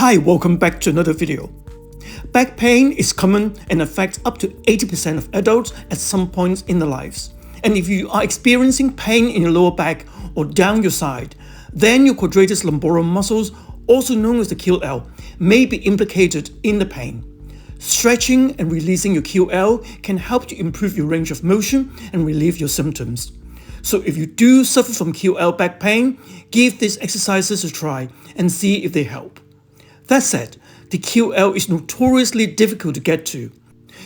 Hi, welcome back to another video. Back pain is common and affects up to 80% of adults at some points in their lives. And if you are experiencing pain in your lower back or down your side, then your quadratus lumborum muscles, also known as the QL, may be implicated in the pain. Stretching and releasing your QL can help you improve your range of motion and relieve your symptoms. So if you do suffer from QL back pain, give these exercises a try and see if they help. That said, the QL is notoriously difficult to get to.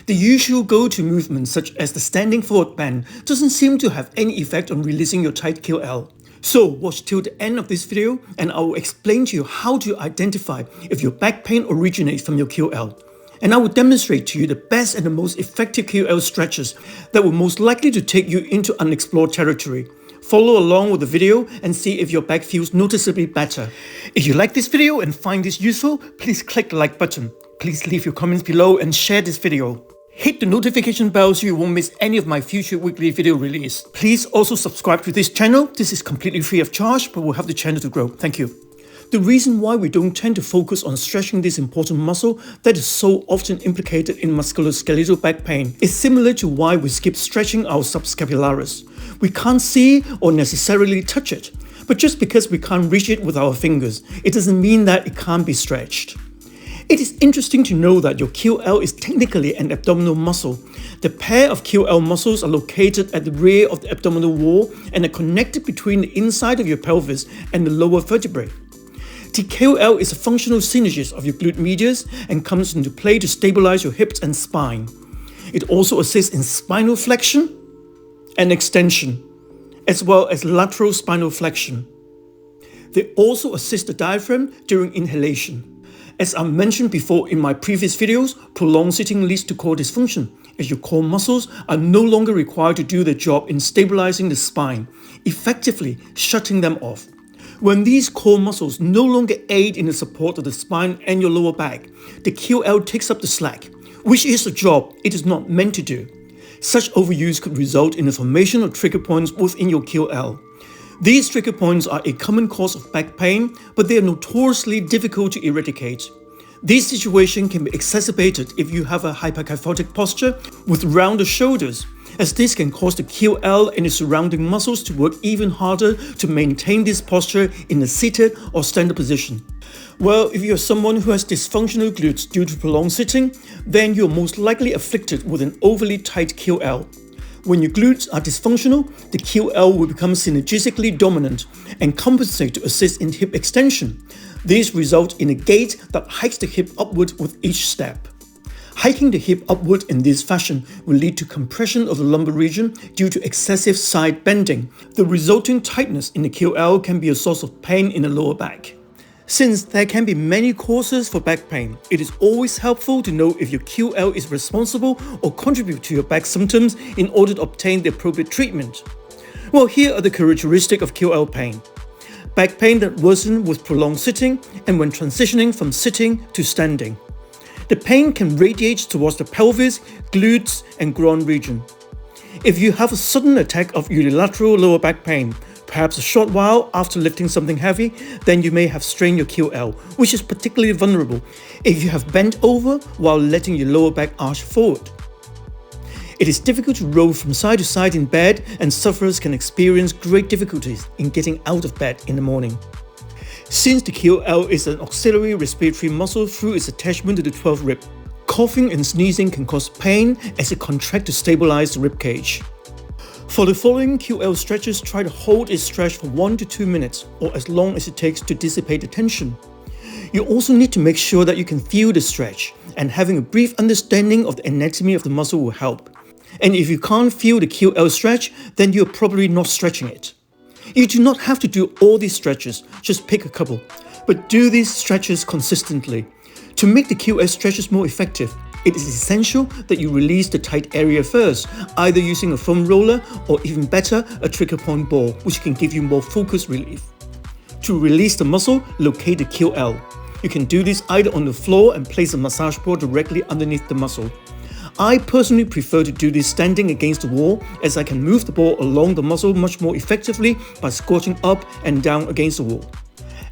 The usual go-to movements such as the standing forward bend doesn't seem to have any effect on releasing your tight QL. So watch till the end of this video and I will explain to you how to identify if your back pain originates from your QL. And I will demonstrate to you the best and the most effective QL stretches that will most likely to take you into unexplored territory. Follow along with the video and see if your back feels noticeably better. If you like this video and find this useful, please click the like button. Please leave your comments below and share this video. Hit the notification bell so you won't miss any of my future weekly video release. Please also subscribe to this channel. This is completely free of charge, but will help the channel to grow. Thank you. The reason why we don't tend to focus on stretching this important muscle that is so often implicated in musculoskeletal back pain is similar to why we skip stretching our subscapularis. We can't see or necessarily touch it, but just because we can't reach it with our fingers, it doesn't mean that it can't be stretched. It is interesting to know that your QL is technically an abdominal muscle. The pair of QL muscles are located at the rear of the abdominal wall and are connected between the inside of your pelvis and the lower vertebrae. The QL is a functional synergist of your glute medius and comes into play to stabilize your hips and spine. It also assists in spinal flexion and extension, as well as lateral spinal flexion. They also assist the diaphragm during inhalation. As I mentioned before in my previous videos, prolonged sitting leads to core dysfunction, as your core muscles are no longer required to do their job in stabilizing the spine, effectively shutting them off. When these core muscles no longer aid in the support of the spine and your lower back, the QL takes up the slack, which is a job it is not meant to do. Such overuse could result in the formation of trigger points within your QL. These trigger points are a common cause of back pain, but they are notoriously difficult to eradicate. This situation can be exacerbated if you have a hyperkyphotic posture with rounded shoulders, as this can cause the QL and the surrounding muscles to work even harder to maintain this posture in a seated or standing position. Well, if you are someone who has dysfunctional glutes due to prolonged sitting, then you are most likely afflicted with an overly tight QL. When your glutes are dysfunctional, the QL will become synergistically dominant and compensate to assist in hip extension. This results in a gait that hikes the hip upward with each step. Hiking the hip upward in this fashion will lead to compression of the lumbar region due to excessive side bending. The resulting tightness in the QL can be a source of pain in the lower back. Since there can be many causes for back pain, it is always helpful to know if your QL is responsible or contribute to your back symptoms in order to obtain the appropriate treatment. Well, here are the characteristics of QL pain. Back pain that worsens with prolonged sitting and when transitioning from sitting to standing. The pain can radiate towards the pelvis, glutes, and groin region. If you have a sudden attack of unilateral lower back pain, perhaps a short while after lifting something heavy, then you may have strained your QL, which is particularly vulnerable if you have bent over while letting your lower back arch forward. It is difficult to roll from side to side in bed, and sufferers can experience great difficulties in getting out of bed in the morning. Since the QL is an auxiliary respiratory muscle through its attachment to the 12th rib, coughing and sneezing can cause pain as it contracts to stabilize the rib cage. For the following QL stretches, try to hold its stretch for 1 to 2 minutes or as long as it takes to dissipate the tension. You also need to make sure that you can feel the stretch, and having a brief understanding of the anatomy of the muscle will help. And if you can't feel the QL stretch, then you're probably not stretching it. You do not have to do all these stretches, just pick a couple, but do these stretches consistently. To make the QL stretches more effective, it is essential that you release the tight area first, either using a foam roller or even better, a trigger point ball, which can give you more focused relief. To release the muscle, locate the QL. You can do this either on the floor and place a massage ball directly underneath the muscle. I personally prefer to do this standing against the wall, as I can move the ball along the muscle much more effectively by squatting up and down against the wall.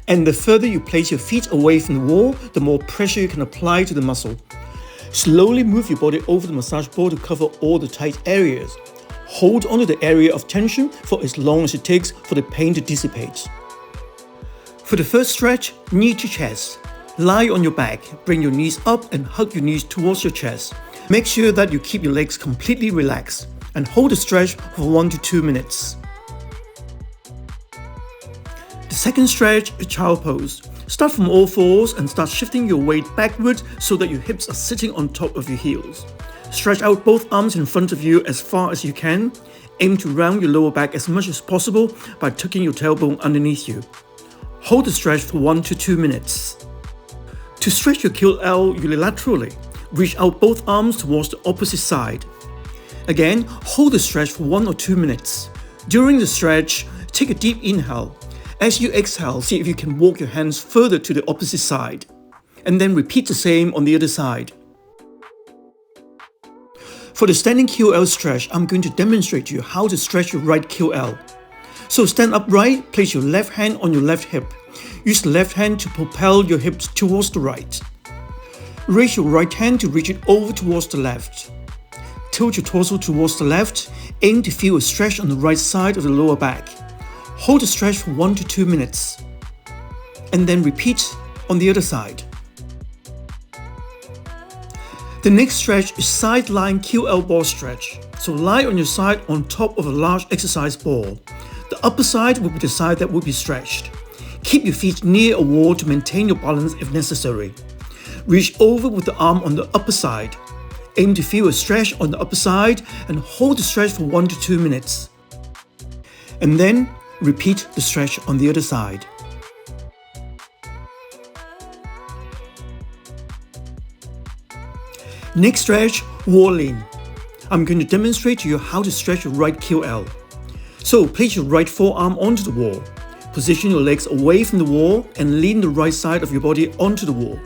And the further you place your feet away from the wall, the more pressure you can apply to the muscle. Slowly move your body over the massage ball to cover all the tight areas. Hold onto the area of tension for as long as it takes for the pain to dissipate. For the first stretch, knee to chest. Lie on your back, bring your knees up and hug your knees towards your chest. Make sure that you keep your legs completely relaxed and hold the stretch for 1 to 2 minutes. The second stretch is child pose. Start from all fours and start shifting your weight backwards so that your hips are sitting on top of your heels. Stretch out both arms in front of you as far as you can. Aim to round your lower back as much as possible by tucking your tailbone underneath you. Hold the stretch for 1 to 2 minutes. To stretch your QL unilaterally, reach out both arms towards the opposite side. Again, hold the stretch for 1 or 2 minutes. During the stretch, take a deep inhale. As you exhale, see if you can walk your hands further to the opposite side. And then repeat the same on the other side. For the standing QL stretch, I'm going to demonstrate to you how to stretch your right QL. So stand upright, place your left hand on your left hip. Use the left hand to propel your hips towards the right. Raise your right hand to reach it over towards the left. Tilt your torso towards the left. Aim to feel a stretch on the right side of the lower back. Hold the stretch for 1 to 2 minutes. And then repeat on the other side. The next stretch is side lying QL ball stretch. So lie on your side on top of a large exercise ball. The upper side will be the side that will be stretched. Keep your feet near a wall to maintain your balance if necessary. Reach over with the arm on the upper side. Aim to feel a stretch on the upper side and hold the stretch for 1 to 2 minutes. And then repeat the stretch on the other side. Next stretch, wall lean. I'm going to demonstrate to you how to stretch your right QL. So place your right forearm onto the wall. Position your legs away from the wall and lean the right side of your body onto the wall.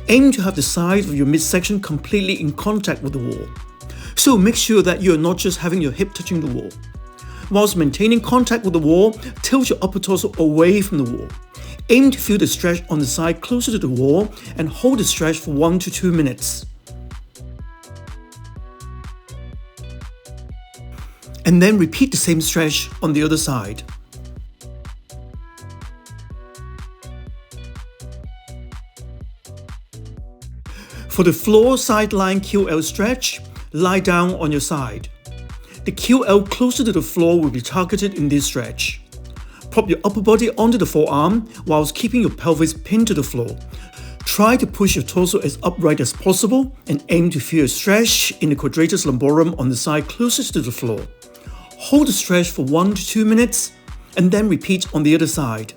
Aim to have the side of your midsection completely in contact with the wall. So make sure that you are not just having your hip touching the wall. Whilst maintaining contact with the wall, tilt your upper torso away from the wall. Aim to feel the stretch on the side closer to the wall and hold the stretch for 1 to 2 minutes. And then repeat the same stretch on the other side. For the floor side lying QL stretch, lie down on your side. The QL closer to the floor will be targeted in this stretch. Prop your upper body onto the forearm whilst keeping your pelvis pinned to the floor. Try to push your torso as upright as possible and aim to feel a stretch in the Quadratus Lumborum on the side closest to the floor. Hold the stretch for 1 to 2 minutes and then repeat on the other side.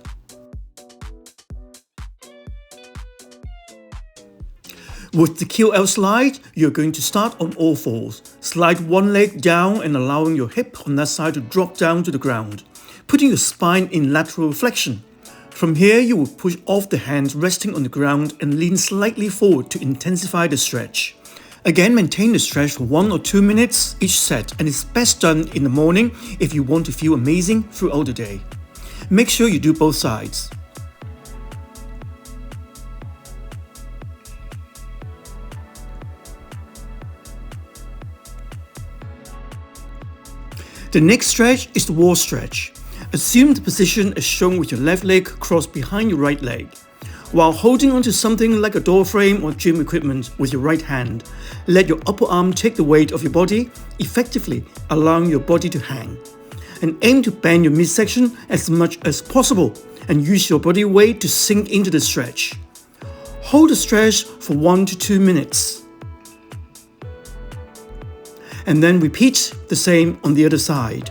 With the QL slide, you're going to start on all fours. Slide one leg down and allowing your hip on that side to drop down to the ground, putting your spine in lateral flexion. From here, you will push off the hands resting on the ground and lean slightly forward to intensify the stretch. Again, maintain the stretch for 1 or 2 minutes each set, and it's best done in the morning if you want to feel amazing throughout the day. Make sure you do both sides. The next stretch is the wall stretch. Assume the position as shown with your left leg crossed behind your right leg. While holding onto something like a door frame or gym equipment with your right hand, let your upper arm take the weight of your body, effectively allowing your body to hang. And aim to bend your midsection as much as possible and use your body weight to sink into the stretch. Hold the stretch for 1 to 2 minutes. And then repeat the same on the other side.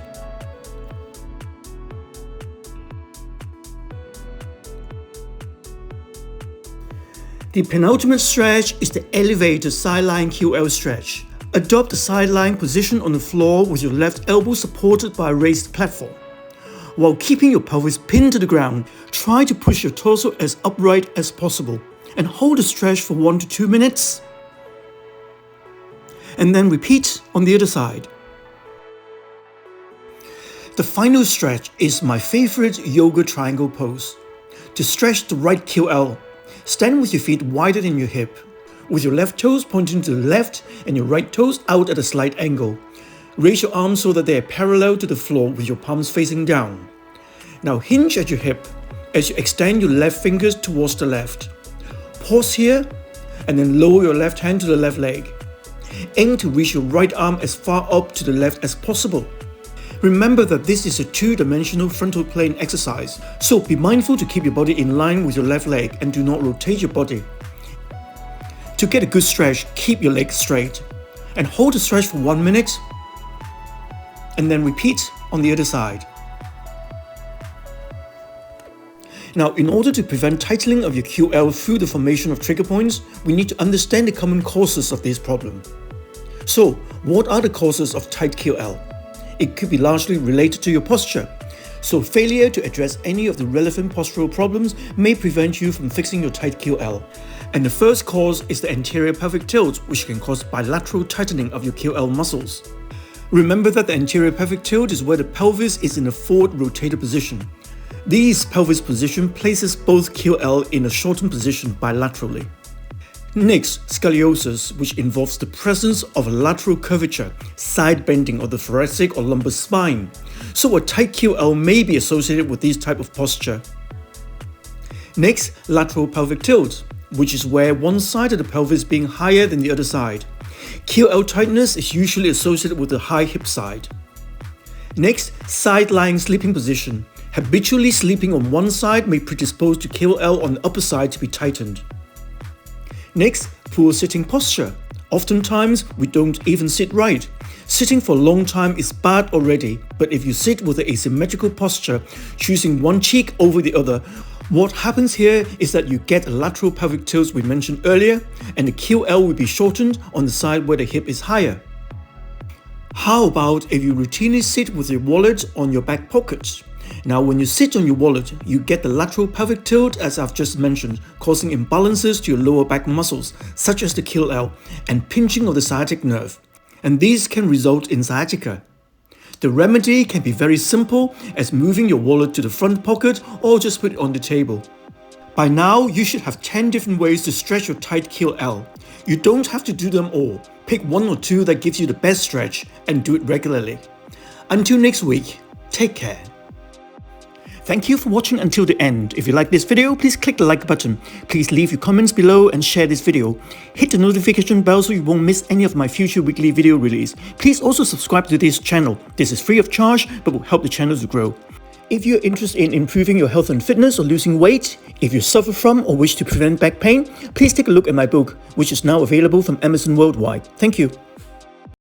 The penultimate stretch is the elevated sideline QL stretch. Adopt the sideline position on the floor with your left elbow supported by a raised platform. While keeping your pelvis pinned to the ground, try to push your torso as upright as possible and hold the stretch for 1 to 2 minutes. And then repeat on the other side. The final stretch is my favorite yoga triangle pose. To stretch the right QL, stand with your feet wider than your hip, with your left toes pointing to the left and your right toes out at a slight angle. Raise your arms so that they are parallel to the floor with your palms facing down. Now hinge at your hip as you extend your left fingers towards the left. Pause here and then lower your left hand to the left leg. Aim to reach your right arm as far up to the left as possible. Remember that this is a two-dimensional frontal plane exercise, so be mindful to keep your body in line with your left leg and do not rotate your body. To get a good stretch, keep your legs straight and hold the stretch for 1 minute and then repeat on the other side. Now, in order to prevent tightening of your QL through the formation of trigger points, we need to understand the common causes of this problem. So, what are the causes of tight QL? It could be largely related to your posture. So failure to address any of the relevant postural problems may prevent you from fixing your tight QL. And the first cause is the anterior pelvic tilt, which can cause bilateral tightening of your QL muscles. Remember that the anterior pelvic tilt is where the pelvis is in a forward rotated position. This pelvis position places both QL in a shortened position bilaterally. Next, scoliosis, which involves the presence of a lateral curvature, side bending of the thoracic or lumbar spine. So a tight QL may be associated with this type of posture. Next, lateral pelvic tilt, which is where one side of the pelvis being higher than the other side. QL tightness is usually associated with the high hip side. Next, side-lying sleeping position. Habitually sleeping on one side may predispose to QL on the upper side to be tightened. Next, poor sitting posture. Oftentimes, we don't even sit right. Sitting for a long time is bad already, but if you sit with an asymmetrical posture, choosing one cheek over the other, what happens here is that you get a lateral pelvic tilt we mentioned earlier, and the QL will be shortened on the side where the hip is higher. How about if you routinely sit with your wallet on your back pocket? Now, when you sit on your wallet, you get the lateral pelvic tilt as I've just mentioned, causing imbalances to your lower back muscles, such as the QL, and pinching of the sciatic nerve. And these can result in sciatica. The remedy can be very simple, as moving your wallet to the front pocket or just put it on the table. By now, you should have 10 different ways to stretch your tight QL. You don't have to do them all. Pick one or two that gives you the best stretch and do it regularly. Until next week, take care. Thank you for watching until the end. If you like this video, please click the like button. Please leave your comments below and share this video. Hit the notification bell so you won't miss any of my future weekly video release. Please also subscribe to this channel. This is free of charge, but will help the channel to grow. If you're interested in improving your health and fitness or losing weight, if you suffer from or wish to prevent back pain, please take a look at my book, which is now available from Amazon worldwide. Thank you.